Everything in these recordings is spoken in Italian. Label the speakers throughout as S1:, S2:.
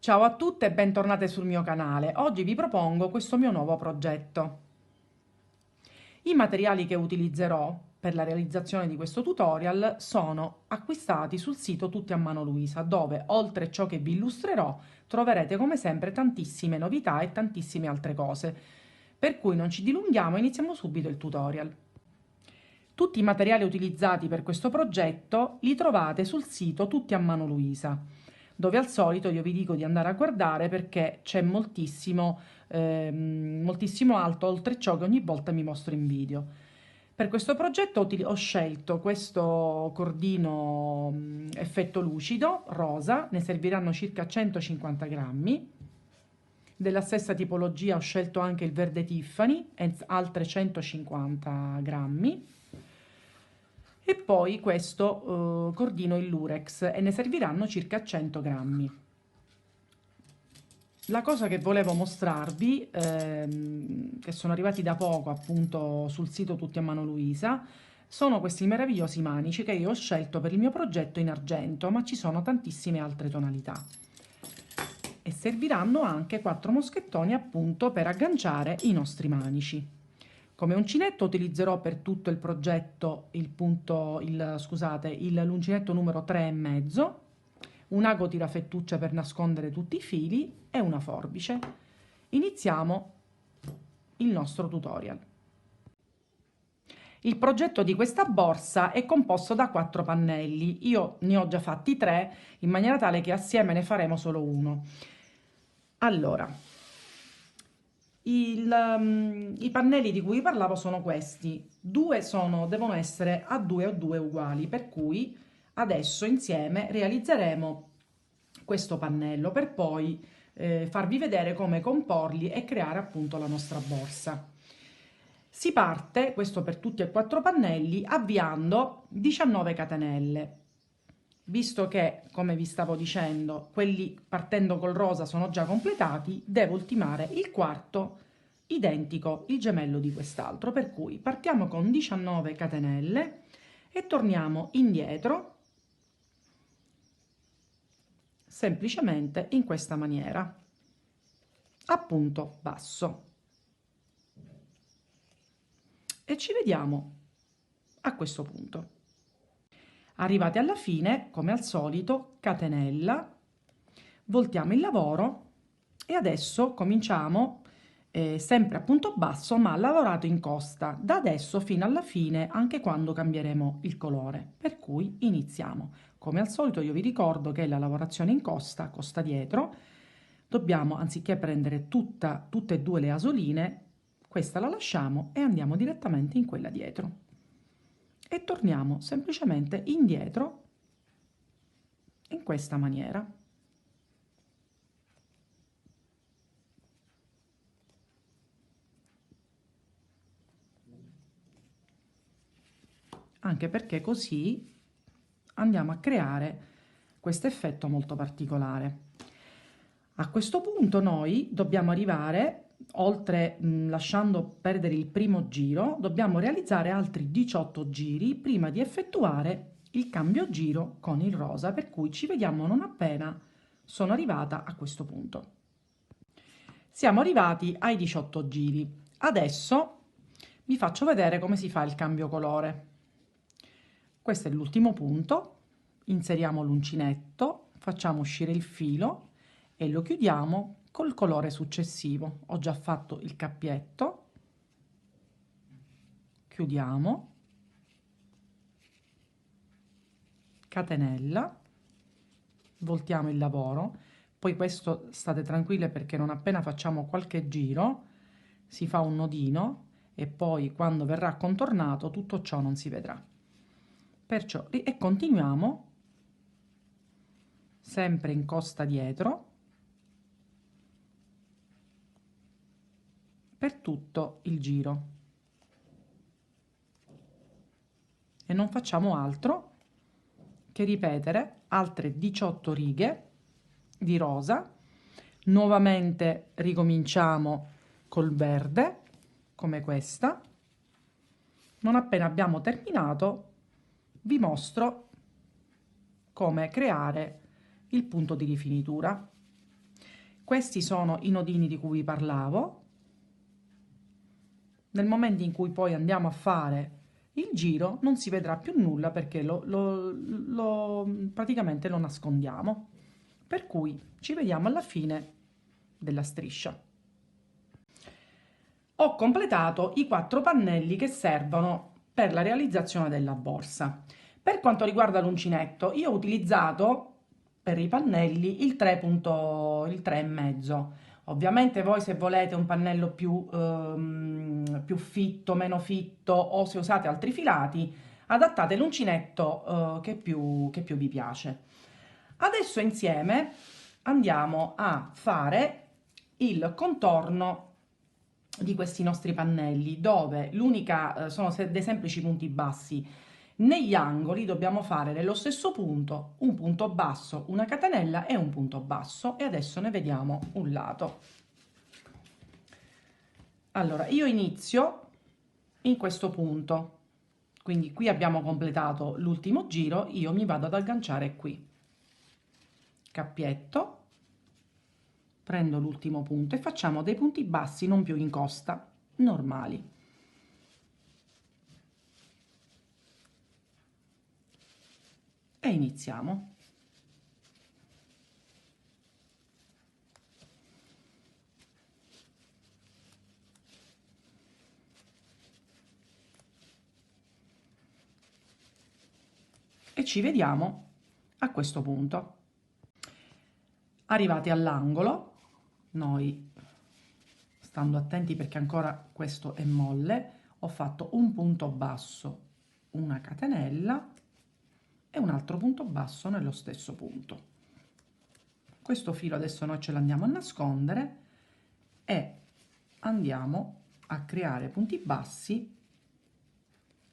S1: Ciao a tutte e bentornate sul mio canale. Oggi vi propongo questo mio nuovo progetto. I materiali che utilizzerò per la realizzazione di questo tutorial sono acquistati sul sito Tutti a Mano Luisa, dove oltre a ciò che vi illustrerò troverete come sempre tantissime novità e tantissime altre cose. Per cui non ci dilunghiamo e iniziamo subito il tutorial. Tutti i materiali utilizzati per questo progetto li trovate sul sito Tutti a Mano Luisa, dove al solito io vi dico di andare a guardare perché c'è moltissimo alto oltre ciò che ogni volta mi mostro in video. Per questo progetto ho scelto questo cordino effetto lucido, rosa, ne serviranno circa 150 grammi. Della stessa tipologia ho scelto anche il verde Tiffany, e altre 150 grammi. E poi questo cordino in lurex e ne serviranno circa 100 grammi. La cosa che volevo mostrarvi, che sono arrivati da poco appunto sul sito Tutti a Mano Luisa, sono questi meravigliosi manici che io ho scelto per il mio progetto in argento, ma ci sono tantissime altre tonalità. E serviranno anche 4 moschettoni appunto per agganciare i nostri manici. Come uncinetto utilizzerò per tutto il progetto l'uncinetto numero 3,5, un ago tirafettuccia per nascondere tutti i fili e una forbice. Iniziamo il nostro tutorial. Il progetto di questa borsa è composto da 4 pannelli. Io ne ho già fatti 3 in maniera tale che assieme ne faremo solo uno. Allora, i pannelli di cui parlavo sono questi. Devono essere a 2 o 2 uguali, per cui adesso insieme realizzeremo questo pannello per poi farvi vedere come comporli e creare appunto la nostra borsa. Si parte, questo per tutti e 4 pannelli, avviando 19 catenelle. Visto che, come vi stavo dicendo, quelli partendo col rosa sono già completati, devo ultimare il quarto identico, il gemello di quest'altro, per cui partiamo con 19 catenelle e torniamo indietro semplicemente in questa maniera, a punto basso. E ci vediamo a questo punto. Arrivati alla fine, come al solito, catenella, voltiamo il lavoro e adesso cominciamo sempre a punto basso ma lavorato in costa, da adesso fino alla fine, anche quando cambieremo il colore. Per cui iniziamo. Come al solito io vi ricordo che la lavorazione in costa, costa dietro, dobbiamo, anziché prendere tutte e due le asoline, questa la lasciamo e andiamo direttamente in quella dietro. E torniamo semplicemente indietro in questa maniera. Anche perché così andiamo a creare questo effetto molto particolare. A questo punto noi dobbiamo arrivare, oltre lasciando perdere il primo giro, dobbiamo realizzare altri 18 giri prima di effettuare il cambio giro con il rosa, per cui ci vediamo non appena sono arrivata a questo punto. Siamo arrivati ai 18 giri. Adesso vi faccio vedere come si fa il cambio colore. Questo è l'ultimo punto, inseriamo l'uncinetto, facciamo uscire il filo e lo chiudiamo col colore successivo. Ho già fatto il cappietto, chiudiamo, catenella, voltiamo il lavoro, poi questo state tranquille perché non appena facciamo qualche giro si fa un nodino e poi quando verrà contornato tutto ciò non si vedrà. Perciò e continuiamo sempre in costa dietro per tutto il giro e non facciamo altro che ripetere altre 18 righe di rosa. Nuovamente ricominciamo col verde come questa. Non appena abbiamo terminato vi mostro come creare il punto di rifinitura. Questi sono i nodini di cui vi parlavo. Nel momento in cui poi andiamo a fare il giro non si vedrà più nulla perché praticamente lo nascondiamo. Per cui ci vediamo alla fine della striscia. Ho completato i 4 pannelli che servono per la realizzazione della borsa. Per quanto riguarda l'uncinetto, io ho utilizzato per i pannelli il 3,5. Ovviamente voi se volete un pannello più fitto, meno fitto o se usate altri filati, adattate l'uncinetto che più vi piace. Adesso insieme andiamo a fare il contorno di questi nostri pannelli, dove l'unica sono dei semplici punti bassi. Negli angoli dobbiamo fare nello stesso punto un punto basso, una catenella e un punto basso, e adesso ne vediamo un lato. Allora, io inizio in questo punto, quindi qui abbiamo completato l'ultimo giro, io mi vado ad agganciare qui, cappietto, prendo l'ultimo punto e facciamo dei punti bassi non più in costa, normali. E iniziamo. E ci vediamo a questo punto. Arrivati all'angolo, noi, stando attenti perché ancora questo è molle, ho fatto un punto basso, una catenella e un altro punto basso nello stesso punto. Questo filo adesso noi ce l'andiamo a nascondere e andiamo a creare punti bassi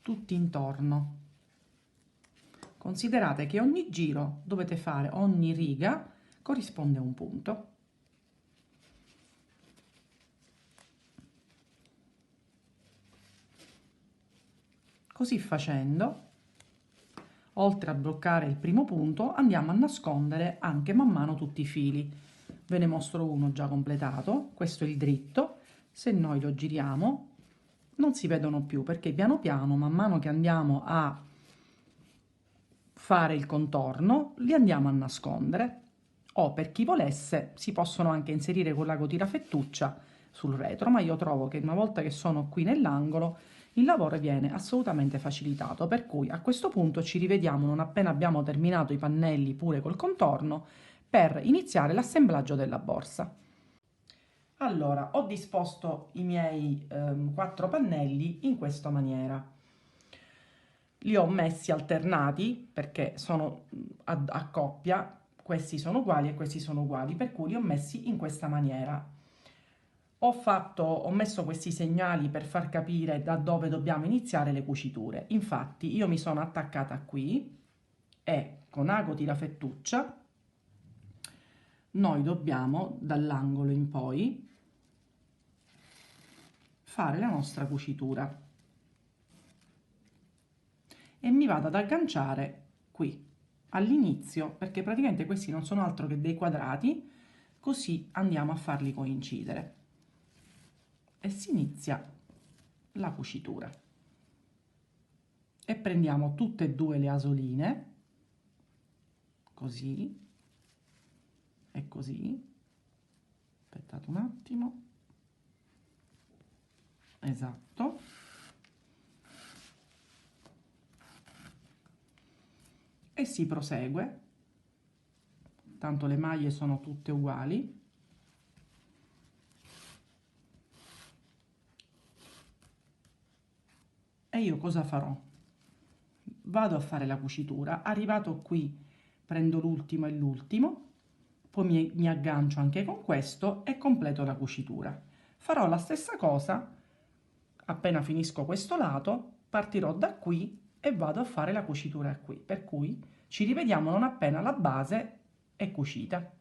S1: tutti intorno. Considerate che ogni giro dovete fare, ogni riga corrisponde a un punto. Così facendo, oltre a bloccare il primo punto, andiamo a nascondere anche man mano tutti i fili. Ve ne mostro uno già completato, questo è il dritto. Se noi lo giriamo non si vedono più perché piano piano, man mano che andiamo a fare il contorno, li andiamo a nascondere. O per chi volesse si possono anche inserire con l'ago tirafettuccia sul retro, ma io trovo che una volta che sono qui nell'angolo il lavoro viene assolutamente facilitato, per cui a questo punto ci rivediamo non appena abbiamo terminato i pannelli pure col contorno per iniziare l'assemblaggio della borsa. Allora, ho disposto i miei 4 pannelli in questa maniera. Li ho messi alternati perché sono a coppia, questi sono uguali e questi sono uguali, per cui li ho messi in questa maniera. Ho messo questi segnali per far capire da dove dobbiamo iniziare le cuciture. Infatti io mi sono attaccata qui e con ago tirafettuccia noi dobbiamo dall'angolo in poi fare la nostra cucitura e mi vado ad agganciare qui all'inizio, perché praticamente questi non sono altro che dei quadrati, così andiamo a farli coincidere e si inizia la cucitura. E prendiamo tutte e due le asoline, così e così. Aspettate un attimo. Esatto. E si prosegue, tanto le maglie sono tutte uguali. E io cosa farò? Vado a fare la cucitura, arrivato qui prendo l'ultimo e l'ultimo, poi mi aggancio anche con questo e completo la cucitura. Farò la stessa cosa, appena finisco questo lato, partirò da qui e vado a fare la cucitura qui, per cui ci rivediamo non appena la base è cucita.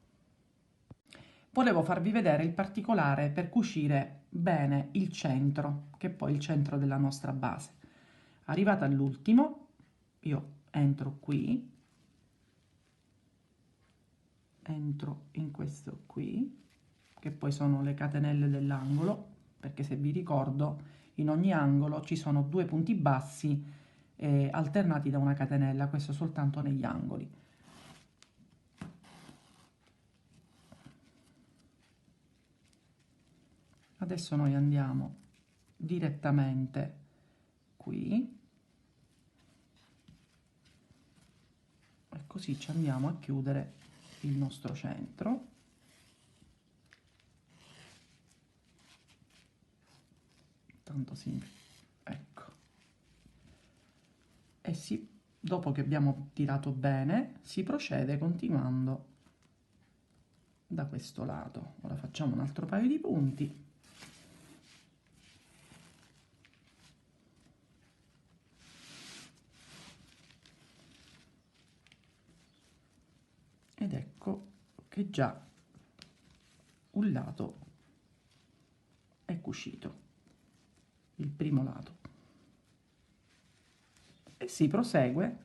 S1: Volevo farvi vedere il particolare per cucire bene il centro, che è poi il centro della nostra base. Arrivata all'ultimo, io entro qui, entro in questo qui che poi sono le catenelle dell'angolo, perché se vi ricordo in ogni angolo ci sono 2 punti bassi alternati da una catenella, questo soltanto negli angoli. Adesso noi andiamo direttamente qui e così ci andiamo a chiudere il nostro centro. Tanto ecco. E dopo che abbiamo tirato bene, si procede continuando da questo lato. Ora facciamo un altro paio di punti. Ed ecco che già un lato è cucito, il primo lato. E si prosegue,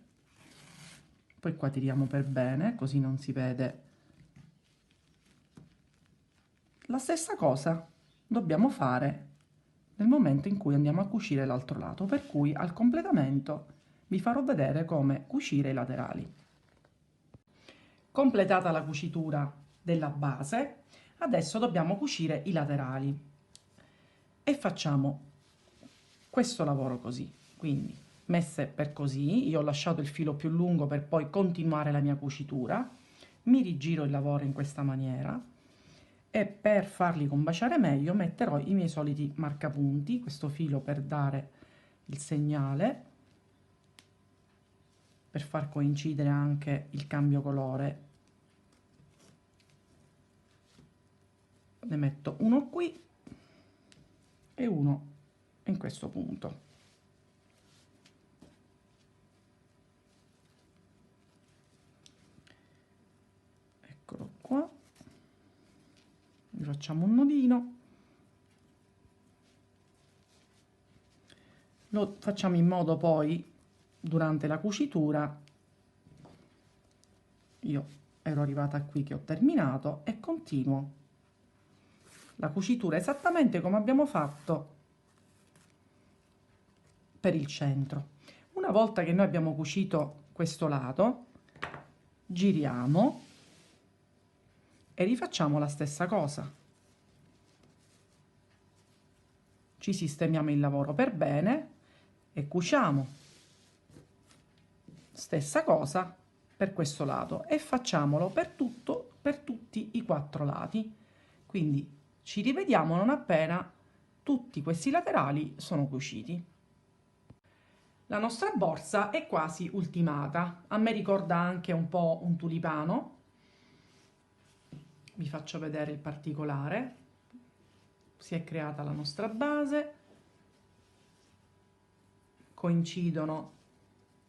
S1: poi qua tiriamo per bene, così non si vede. La stessa cosa dobbiamo fare nel momento in cui andiamo a cucire l'altro lato, per cui al completamento vi farò vedere come cucire i laterali. Completata la cucitura della base, adesso dobbiamo cucire i laterali e facciamo questo lavoro così, quindi messe per così, io ho lasciato il filo più lungo per poi continuare la mia cucitura, mi rigiro il lavoro in questa maniera e per farli combaciare meglio metterò i miei soliti marcapunti, questo filo per dare il segnale, per far coincidere anche il cambio colore. Ne metto uno qui e uno in questo punto. Eccolo qua. Facciamo un nodino. Lo facciamo in modo poi, durante la cucitura, io ero arrivata qui che ho terminato e continuo la cucitura esattamente come abbiamo fatto per il centro. Una volta che noi abbiamo cucito questo lato, giriamo e rifacciamo la stessa cosa. Ci sistemiamo il lavoro per bene e cuciamo. Stessa cosa per questo lato e facciamolo per tutti i 4 lati. Quindi ci rivediamo non appena tutti questi laterali sono cuciti. La nostra borsa è quasi ultimata. A me ricorda anche un po' un tulipano. Vi faccio vedere il particolare. Si è creata la nostra base. Coincidono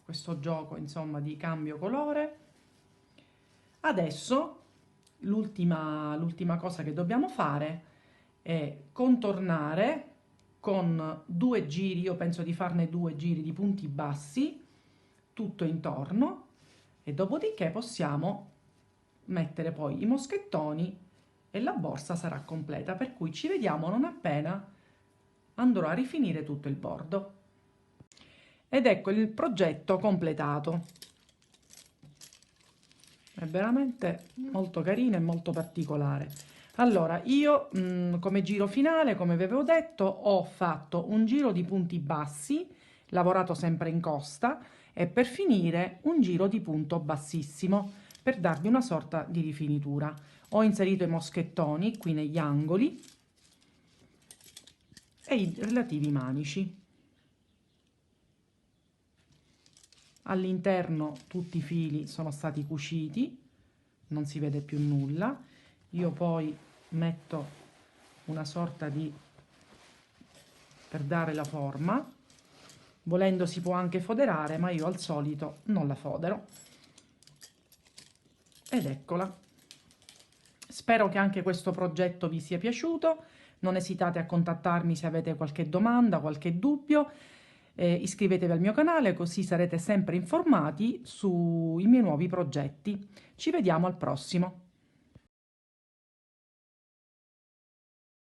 S1: questo gioco, insomma, di cambio colore. Adesso l'ultima cosa che dobbiamo fare è contornare con 2 giri, io penso di farne 2 giri di punti bassi tutto intorno e dopodiché possiamo mettere poi i moschettoni e la borsa sarà completa, per cui ci vediamo non appena andrò a rifinire tutto il bordo. Ed ecco il progetto completato. È veramente molto carino e molto particolare. Allora, io come giro finale, come vi avevo detto, ho fatto un giro di punti bassi, lavorato sempre in costa, e per finire un giro di punto bassissimo, per darvi una sorta di rifinitura. Ho inserito i moschettoni qui negli angoli e i relativi manici. All'interno tutti i fili sono stati cuciti, non si vede più nulla. Io poi metto una sorta di, per dare la forma, volendo si può anche foderare, ma io al solito non la fodero. Ed eccola. Spero che anche questo progetto vi sia piaciuto. Non esitate a contattarmi se avete qualche domanda, qualche dubbio. Iscrivetevi al mio canale così sarete sempre informati sui miei nuovi progetti. Ci vediamo al prossimo.